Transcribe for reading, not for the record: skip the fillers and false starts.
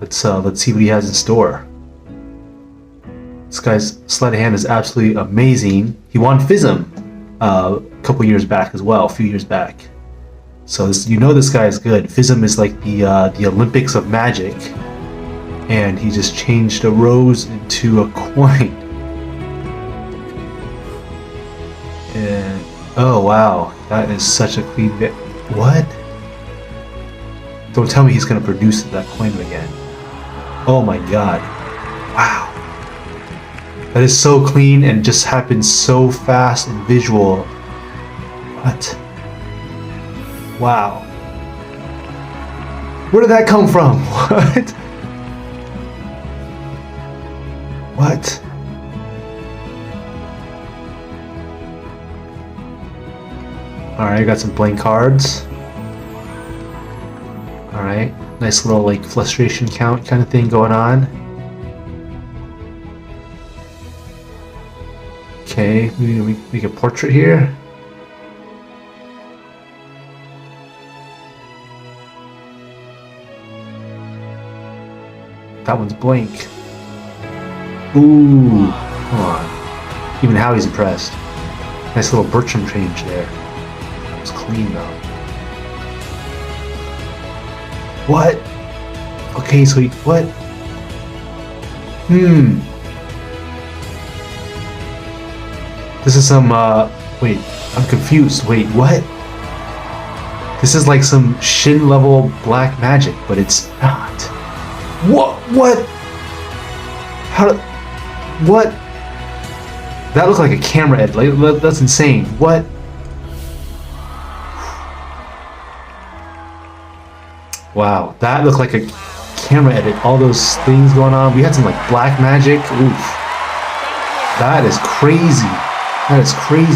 Let's see what he has in store. This guy's sleight of hand is absolutely amazing. He won FISM a couple years back as well, a few years back. So this guy is good. FISM is like the Olympics of magic, and he just changed a rose into a coin. And oh wow, that is such a clean bit. What? Don't tell me he's gonna produce that coin again. Oh my god. Wow. That is so clean and just happens so fast and visual. What? Wow. Where did that come from? What? What? Alright, I got some blank cards. Alright, nice little like frustration count kind of thing going on. Okay, we make a portrait here. That one's blank. Ooh, come on. Even Howie's impressed. Nice little Bertram change there. It's clean though. What? Okay, so what? This is some, wait, I'm confused. Wait, what? This is like some Chien level black magic, but it's not. What? How? What? That looked like a camera edit. Like, that's insane. What? Wow, that looked like a camera edit. All those things going on. We had some like black magic. Oof. That is crazy. That is crazy.